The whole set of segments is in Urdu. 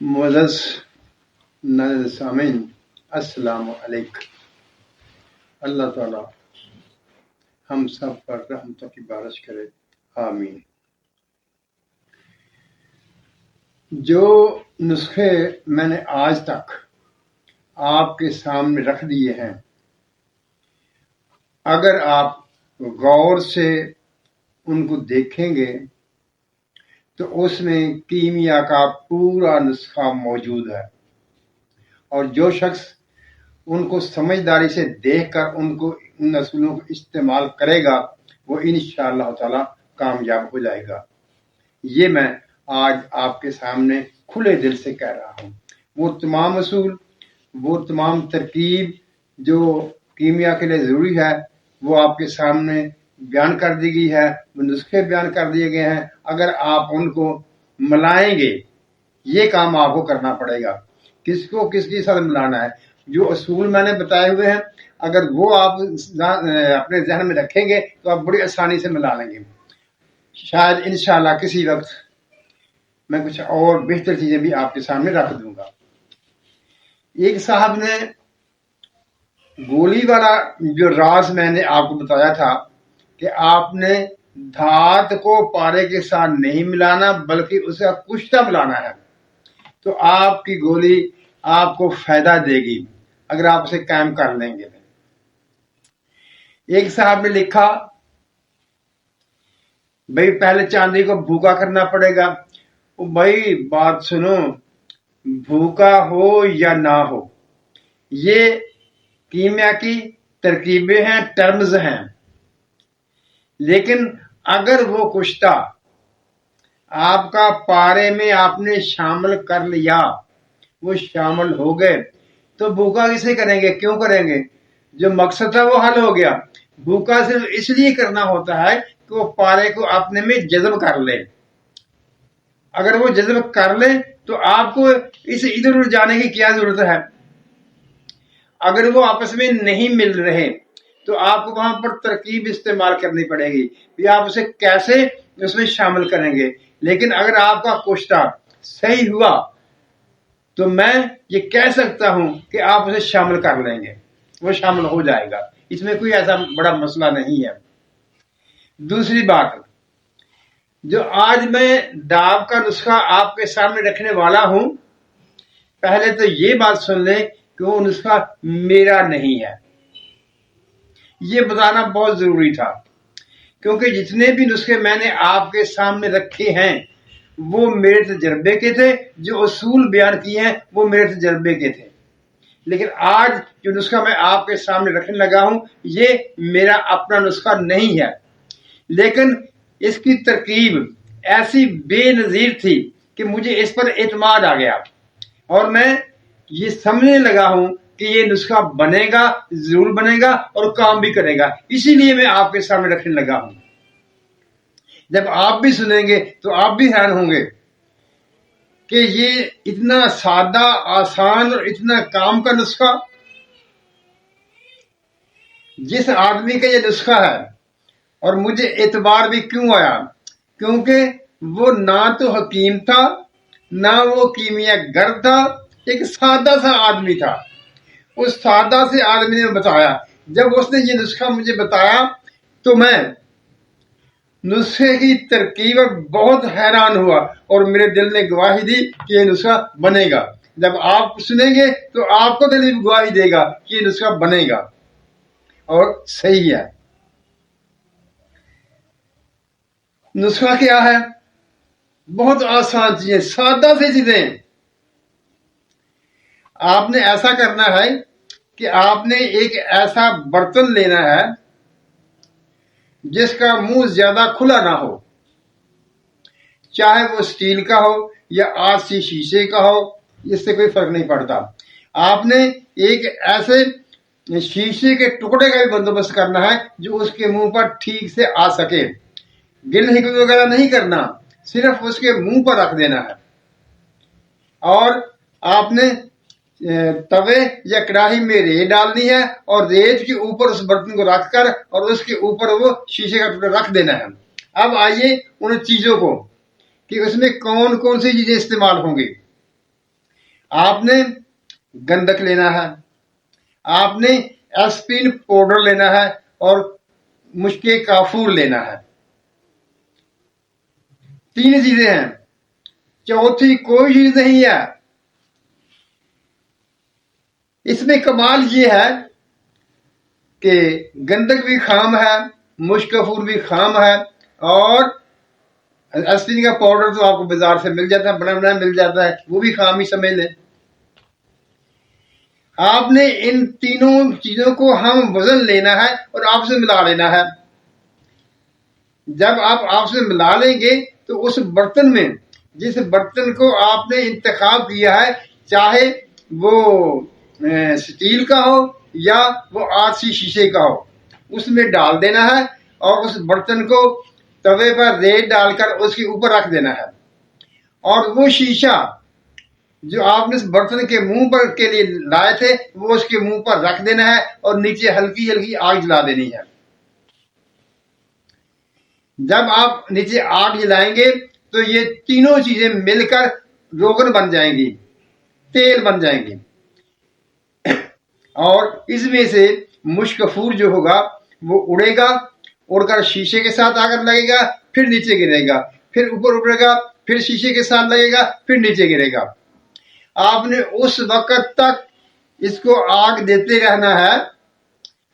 معزز ناظرین سامعین، السلام علیکم۔ اللہ تعالی ہم سب پر رحمتوں کی بارش کرے، آمین۔ جو نسخے میں نے آج تک آپ کے سامنے رکھ دیے ہیں، اگر آپ غور سے ان کو دیکھیں گے تو اس میں کیمیا کا پورا نسخہ موجود ہے، اور جو شخص ان کو سمجھداری سے دیکھ کر ان اصولوں کو استعمال کرے گا وہ انشاءاللہ تعالی کامیاب ہو جائے گا۔ یہ میں آج آپ کے سامنے کھلے دل سے کہہ رہا ہوں۔ وہ تمام اصول، وہ تمام ترکیب جو کیمیا کے لیے ضروری ہے وہ آپ کے سامنے بیان کر دی گئی ہے، وہ نسخے بیان کر دیے گئے ہیں۔ اگر آپ ان کو ملائیں گے، یہ کام آپ کو کرنا پڑے گا۔ کس کو کس کے ساتھ ملانا ہے؟ جو اصول میں نے بتائے ہوئے ہیں، اگر وہ آپ اپنے ذہن میں رکھیں گے تو آپ بڑی آسانی سے ملا لیں گے۔ شاید انشاءاللہ کسی وقت میں کچھ اور بہتر چیزیں بھی آپ کے سامنے رکھ دوں گا۔ ایک صاحب نے گولی والا جو راز میں نے آپ کو بتایا تھا کہ آپ نے دھات کو پارے کے ساتھ نہیں ملانا بلکہ اسے کشتہ ملانا ہے، تو آپ کی گولی آپ کو فائدہ دے گی اگر آپ اسے قائم کر لیں گے۔ ایک صاحب نے لکھا، بھائی پہلے چاندی کو بھوکا کرنا پڑے گا۔ بھائی بات سنو، بھوکا ہو یا نہ ہو، یہ کیمیا کی ترکیبیں ہیں، ٹرمز ہیں، لیکن اگر وہ کشتہ آپ کا پارے میں آپ نے شامل کر لیا، وہ شامل ہو گئے، تو بھوکا کسے کریں گے؟ کیوں کریں گے؟ جو مقصد تھا وہ حل ہو گیا۔ بھوکا صرف اس لیے کرنا ہوتا ہے کہ وہ پارے کو اپنے میں جذب کر لے۔ اگر وہ جذب کر لے تو آپ کو اسے ادھر ادھر جانے کی کیا ضرورت ہے؟ اگر وہ آپس میں نہیں مل رہے تو آپ کو وہاں پر ترکیب استعمال کرنی پڑے گی کہ آپ اسے کیسے اس میں شامل کریں گے۔ لیکن اگر آپ کا کشتہ صحیح ہوا تو میں یہ کہہ سکتا ہوں کہ آپ اسے شامل کر لیں گے، وہ شامل ہو جائے گا، اس میں کوئی ایسا بڑا مسئلہ نہیں ہے۔ دوسری بات، جو آج میں داو کا نسخہ آپ کے سامنے رکھنے والا ہوں، پہلے تو یہ بات سن لیں کہ وہ نسخہ میرا نہیں ہے۔ یہ بتانا بہت ضروری تھا، کیونکہ جتنے بھی نسخے میں نے آپ کے سامنے رکھے ہیں وہ میرے تجربے کے تھے، جو اصول بیان کیے ہیں وہ میرے تجربے کے تھے۔ لیکن آج جو نسخہ میں آپ کے سامنے رکھنے لگا ہوں یہ میرا اپنا نسخہ نہیں ہے، لیکن اس کی ترکیب ایسی بے نظیر تھی کہ مجھے اس پر اعتماد آ گیا، اور میں یہ سمجھنے لگا ہوں کہ یہ نسخہ بنے گا، ضرور بنے گا اور کام بھی کرے گا، اسی لیے میں آپ کے سامنے رکھنے لگا ہوں۔ جب آپ بھی سنیں گے تو آپ بھی حیران ہوں گے کہ یہ اتنا سادہ، آسان اور اتنا کام کا نسخہ، جس آدمی کا یہ نسخہ ہے، اور مجھے اعتبار بھی کیوں آیا؟ کیونکہ وہ نہ تو حکیم تھا، نہ وہ کیمیا گر تھا، ایک سادہ سا آدمی تھا۔ اس سادہ سے آدمی نے بتایا۔ جب اس نے یہ نسخہ مجھے بتایا تو میں نسخے کی ترکیب بہت حیران ہوا، اور میرے دل نے گواہی دی کہ یہ نسخہ بنے گا۔ جب آپ سنیں گے تو آپ کو دل بھی گواہی دے گا کہ یہ نسخہ بنے گا اور صحیح ہے۔ نسخہ کیا ہے؟ بہت آسان چیزیں، سادہ سی چیزیں۔ آپ نے ایسا کرنا ہے کہ آپ نے ایک ایسا برتن لینا ہے جس کا منہ زیادہ کھلا نہ ہو، چاہے وہ سٹیل کا ہو یا آج شیشے کا ہو، اس سے کوئی فرق نہیں پڑتا۔ آپ نے ایک ایسے شیشے کے ٹکڑے کا بھی بندوبست کرنا ہے جو اس کے منہ پر ٹھیک سے آ سکے۔ گل ہکل وغیرہ نہیں کرنا، صرف اس کے منہ پر رکھ دینا ہے، اور آپ نے توے یا کڑاہی میں ریت ڈالنی ہے، اور ریت کے اوپر اس برتن کو رکھ کر اور اس کے اوپر وہ شیشے کا ٹکڑا رکھ دینا ہے۔ اب آئیے ان چیزوں کو کہ اس میں کون کون سی چیزیں استعمال ہوں گی۔ آپ نے گندک لینا ہے، آپ نے ایسپرین پاؤڈر لینا ہے اور مشک کافور لینا ہے. 3 چیزیں ہیں، چوتھی کوئی چیز نہیں ہے. اس میں کمال یہ ہے کہ گندک بھی خام ہے، مشک کافور بھی خام ہے، اور ایسپرین کا پاؤڈر تو آپ کو بازار سے مل جاتا ہے، بنا بنا مل جاتا ہے، وہ بھی خام ہی سمجھ لیں. آپ نے ان تینوں چیزوں کو ہم وزن لینا ہے اور آپ سے ملا لینا ہے. جب آپ سے ملا لیں گے تو اس برتن میں، جس برتن کو آپ نے انتخاب کیا ہے، چاہے وہ سٹیل کا ہو یا وہ آرسی شیشے کا ہو، اس میں ڈال دینا ہے اور اس برتن کو توے پر ریت ڈال کر اس کے اوپر رکھ دینا ہے. اور وہ شیشہ جو آپ نے اس برتن کے منہ پر کے لیے لائے تھے، وہ اس کے منہ پر رکھ دینا ہے اور نیچے ہلکی ہلکی آگ جلا دینی ہے. جب آپ نیچے آگ جلائیں گے تو یہ تینوں چیزیں مل کر روغن بن جائیں گی، تیل بن جائیں گی، اور اس میں سے مشک کافور جو ہوگا وہ اڑے گا، اڑ کر شیشے کے ساتھ آ کر لگے گا، پھر نیچے گرے گا، پھر اوپر اڑے گا، پھر شیشے کے ساتھ لگے گا، پھر نیچے گرے گا. آپ نے اس وقت تک اس کو آگ دیتے رہنا ہے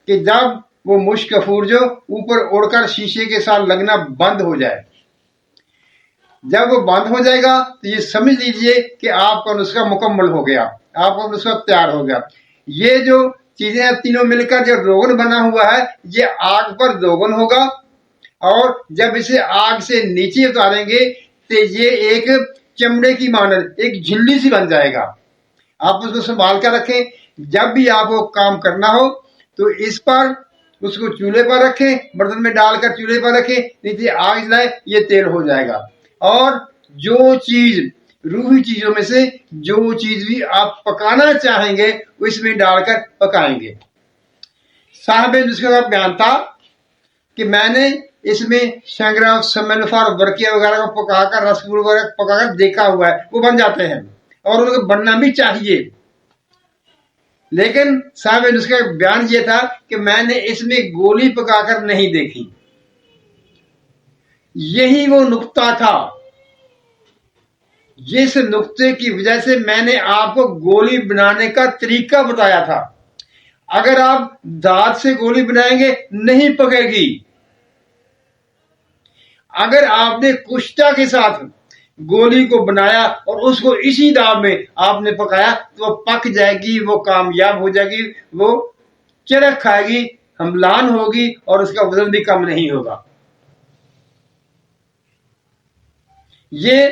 کہ جب وہ مشک کافور جو اوپر اڑ کر شیشے کے ساتھ لگنا بند ہو جائے. جب وہ بند ہو جائے گا تو یہ سمجھ لیجئے کہ آپ کا نسخہ مکمل ہو گیا، آپ کا نسخہ تیار ہو گیا. یہ جو چیزیں تینوں مل کر جو روغن بنا ہوا ہے، یہ آگ پر روغن ہوگا، اور جب اسے آگ سے نیچے اتاریں گے تو یہ ایک چمڑے کی مانند ایک جھلی سی بن جائے گا. آپ اس کو سنبھال کر رکھیں. جب بھی آپ کو کام کرنا ہو تو اس پر اس کو چولہے پر رکھیں، برتن میں ڈال کر چولہے پر رکھیں، نیچے آگ جلائیں، یہ تیل ہو جائے گا. اور جو چیز روحی چیزوں میں سے جو چیز بھی آپ پکانا چاہیں گے وہ اس میں ڈال کر پکائیں گے. صاحب نسخے کا بیان تھا کہ میں نے اس میں شنگرا سمنفار برقیہ وغیرہ کو پکا کر رسگول وغیرہ پکا کر دیکھا ہوا ہے، وہ بن جاتے ہیں اور ان کو بننا بھی چاہیے. لیکن صاحب نسخے کا بیان یہ تھا کہ میں نے اس میں گولی پکا کر نہیں دیکھی. یہی وہ نقطہ تھا جس نقطے کی وجہ سے میں نے آپ کو گولی بنانے کا طریقہ بتایا تھا. اگر آپ دھات سے گولی بنائیں گے نہیں پکے گی. اگر آپ نے کشتا کے ساتھ گولی کو بنایا اور اس کو اسی داغ میں آپ نے پکایا تو وہ پک جائے گی، وہ کامیاب ہو جائے گی، وہ چرخ کھائے گی، حملان ہوگی اور اس کا وزن بھی کم نہیں ہوگا. یہ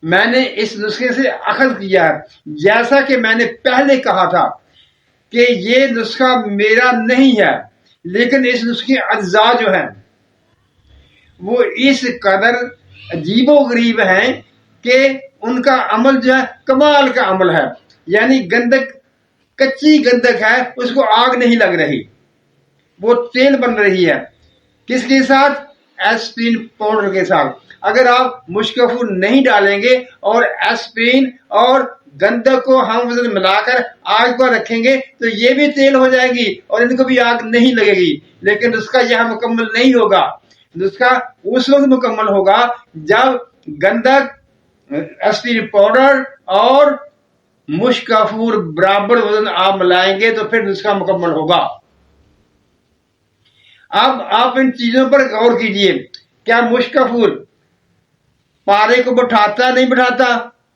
میں نے اس نسخے سے اخذ کیا ہے. جیسا کہ میں نے پہلے کہا تھا کہ یہ نسخہ میرا نہیں ہے، لیکن اس نسخے اجزاء جو ہیں وہ اس قدر عجیب و غریب ہیں کہ ان کا عمل جو ہے کمال کا عمل ہے. یعنی گندک، کچی گندک ہے، اس کو آگ نہیں لگ رہی، وہ تیل بن رہی ہے. کس کے ساتھ؟ ایسپرین پاؤڈر کے ساتھ. اگر آپ مشک کافور نہیں ڈالیں گے اور ایسپرین اور گندک کو ہم وزن ملا کر آگ پر رکھیں گے تو یہ بھی تیل ہو جائے گی اور ان کو بھی آگ نہیں لگے گی. لیکن نسخہ یہاں مکمل نہیں ہوگا. نسخہ اس وقت مکمل ہوگا جب گندک، ایسپرین پاؤڈر اور مشک کافور برابر وزن آپ ملائیں گے تو پھر نسخہ مکمل ہوگا. اب آپ ان چیزوں پر غور کیجئے. کیا مشک کافور پارے کو بٹھاتا نہیں بٹھاتا؟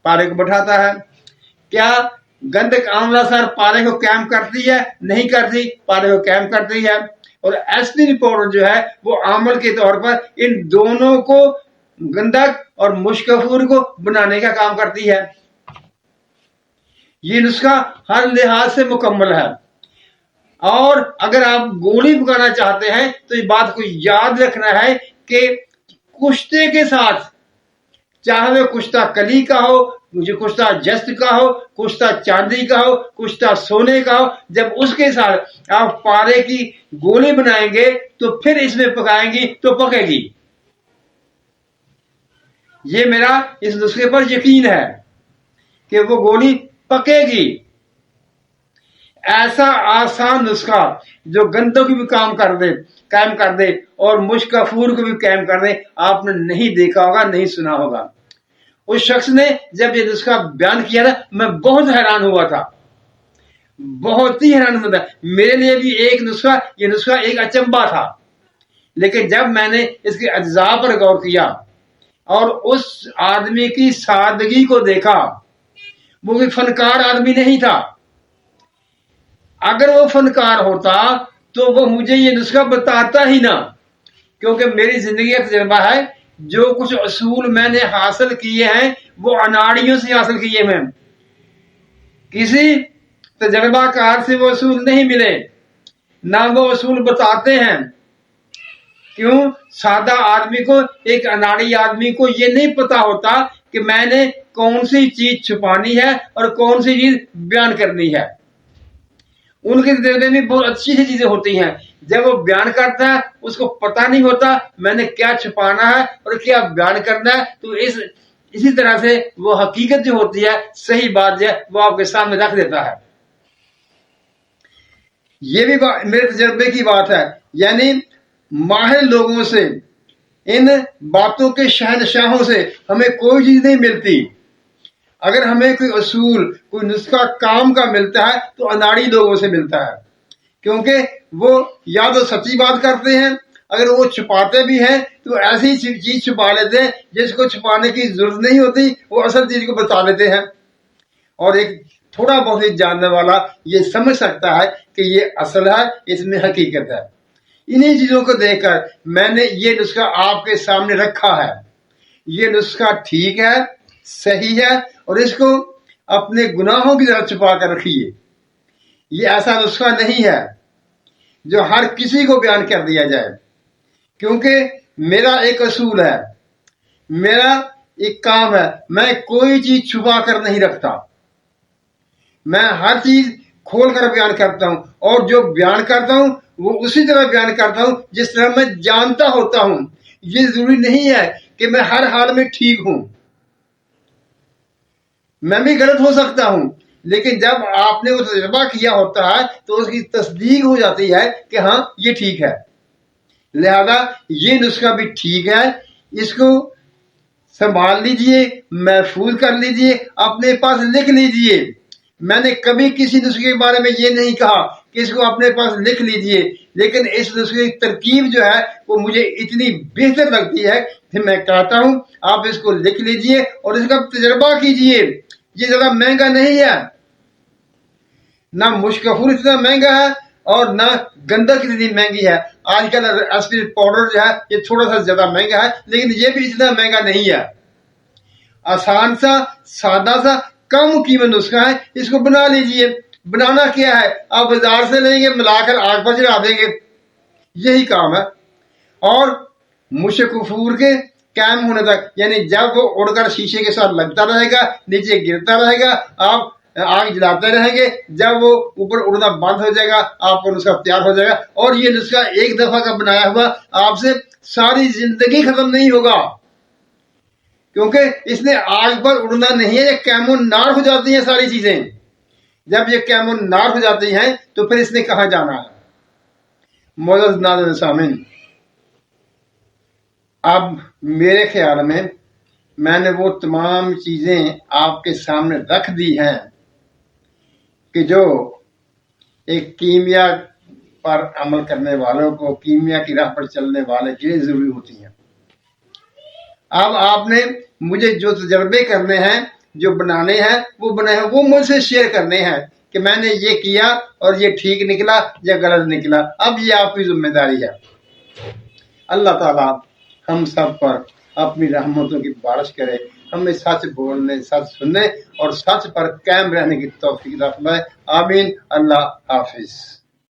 پارے کو بٹھاتا ہے. کیا گندک آملہ سار پارے کو قائم کرتی ہے؟ نہیں کرتی، پارے کو قائم کرتی ہے. اور ایسپرین پاؤڈر جو ہے وہ عامل کے طور پر ان دونوں کو، گندک اور مشک کافور کو بنانے کا کام کرتی ہے. یہ نسخہ ہر لحاظ سے مکمل ہے. اور اگر آپ گولی پکانا چاہتے ہیں تو یہ بات کو یاد رکھنا ہے کہ کشتے کے ساتھ، چاہے وہ کشتہ کلی کا ہو، جو کشتہ جست کا ہو، کشتہ چاندی کا ہو، کشتہ سونے کا ہو، جب اس کے ساتھ آپ پارے کی گولی بنائیں گے تو پھر اس میں پکائیں گی تو پکے گی. یہ میرا اس نسخے پر یقین ہے کہ وہ گولی پکے گی. ایسا آسان نسخہ جو گندوں کی بھی قائم کر دے اور مشک کفور کو بھی قائم کر دے آپ نے نہیں دیکھا ہوگا, نہیں سنا ہوگا. اس شخص نے جب یہ نسخہ بیان کیا تھا میں بہت حیران ہوا تھا, بہت ہی حیران ہوا تھا. میرے لیے بھی یہ نسخہ ایک اچنبا تھا. لیکن جب میں نے اس کے اجزاء پر غور کیا اور اس آدمی کی سادگی کو دیکھا, وہ کوئی فنکار آدمی نہیں تھا. اگر وہ فنکار ہوتا تو وہ مجھے یہ نسخہ بتاتا ہی نہ, کیونکہ میری زندگی کا تجربہ ہے جو کچھ اصول میں نے حاصل کیے ہیں وہ اناڑیوں سے حاصل کیے ہیں, کسی تجربہ کار سے وہ اصول نہیں ملے, نہ وہ اصول بتاتے ہیں. کیوں؟ سادہ آدمی کو, ایک اناڑی آدمی کو یہ نہیں پتا ہوتا کہ میں نے کون سی چیز چھپانی ہے اور کون سی چیز بیان کرنی ہے. ان کے تجربے میں بہت اچھی سی چیزیں ہوتی ہیں, جب وہ بیان کرتا ہے اس کو پتا نہیں ہوتا میں نے کیا چھپانا ہے اور کیا بیان کرنا ہے, تو اسی طرح سے وہ حقیقت جو ہوتی ہے, صحیح بات جو ہے وہ آپ کے سامنے رکھ دیتا ہے. یہ بھی میرے تجربے کی بات ہے. یعنی ماہر لوگوں سے, ان باتوں کے شہنشاہوں سے ہمیں کوئی چیز نہیں ملتی. اگر ہمیں کوئی اصول, کوئی نسخہ کام کا ملتا ہے تو اناڑی لوگوں سے ملتا ہے, کیونکہ وہ یا تو سچی بات کرتے ہیں, اگر وہ چھپاتے بھی ہیں تو ایسی چیز چھپا لیتے ہیں جس کو چھپانے کی ضرورت نہیں ہوتی, وہ اصل چیز کو بتا دیتے ہیں. اور ایک تھوڑا بہت ہی جاننے والا یہ سمجھ سکتا ہے کہ یہ اصل ہے, اس میں حقیقت ہے. انہی چیزوں کو دیکھ کر میں نے یہ نسخہ آپ کے سامنے رکھا ہے. یہ نسخہ ٹھیک ہے, صحیح ہے, اور اس کو اپنے گناہوں کی طرح چھپا کر رکھیے. یہ ایسا نسخہ نہیں ہے جو ہر کسی کو بیان کر دیا جائے, کیونکہ میرا ایک اصول ہے, میرا ایک کام ہے, میں کوئی چیز چھپا کر نہیں رکھتا. میں ہر چیز کھول کر بیان کرتا ہوں, اور جو بیان کرتا ہوں وہ اسی طرح بیان کرتا ہوں جس طرح میں جانتا ہوتا ہوں. یہ ضروری نہیں ہے کہ میں ہر حال میں ٹھیک ہوں, میں بھی غلط ہو سکتا ہوں, لیکن جب آپ نے وہ تجربہ کیا ہوتا ہے تو اس کی تصدیق ہو جاتی ہے کہ ہاں یہ ٹھیک ہے. لہذا یہ نسخہ بھی ٹھیک ہے, اس کو سنبھال لیجئے, محفوظ کر لیجئے, اپنے پاس لکھ لیجئے. میں نے کبھی کسی نسخے کے بارے میں یہ نہیں کہا کہ اس کو اپنے پاس لکھ لیجئے, لیکن اس نسخے کی ترکیب جو ہے وہ مجھے اتنی بہتر لگتی ہے کہ میں کہتا ہوں آپ اس کو لکھ لیجئے اور اس کا تجربہ کیجئے. یہ زیادہ مہنگا نہیں ہے, نہ مشک کفور اتنا مہنگا ہے اور نہ گندک اتنی مہنگی ہے. آج کل ایسپرین پاؤڈر جو ہے یہ تھوڑا سا زیادہ مہنگا ہے, لیکن یہ بھی اتنا مہنگا نہیں ہے. آسان سا, سادہ سا, کم قیمت نسخہ ہے, اس کو بنا لیجئے. بنانا کیا ہے, آپ بازار سے لیں گے, ملا کر آگ پر چڑھا دیں گے, یہی کام ہے. اور مشک کفور کے قائم ہونے تک, یعنی جب وہ اڑ کر شیشے کے ساتھ لگتا رہے گا, نیچے گرتا رہے گا, آپ آگ جلاتے رہیں گے, جب وہ اوپر اڑنا بند ہو جائے گا آپ کو نسخہ تیار ہو جائے گا. اور یہ نسخہ ایک دفعہ کا بنایا ہوا آپ سے ساری زندگی ختم نہیں ہوگا, کیونکہ اس نے آگ پر اڑنا نہیں ہے, یہ کیمون نار ہو جاتی ہیں ساری چیزیں. جب یہ کیمون نار ہو جاتی ہیں تو پھر اس نے کہاں جانا ہے. معزز ناظرین سامعین, اب میرے خیال میں نے وہ تمام چیزیں آپ کے سامنے رکھ دی ہیں کہ جو ایک کیمیا پر عمل کرنے والوں کو, کیمیا کی راہ پر چلنے والے کے لیے ضروری ہوتی ہیں. اب آپ نے مجھے جو تجربے کرنے ہیں, جو بنانے ہیں, وہ بنائے ہیں, وہ مجھ سے شیئر کرنے ہیں کہ میں نے یہ کیا اور یہ ٹھیک نکلا یا غلط نکلا. اب یہ آپ کی ذمہ داری ہے. اللہ تعالیٰ ہم سب پر اپنی رحمتوں کی بارش کرے, ہمیں سچ بولنے, سچ سننے اور سچ پر قائم رہنے کی توفیق عطا فرمائے. آمین. اللہ حافظ.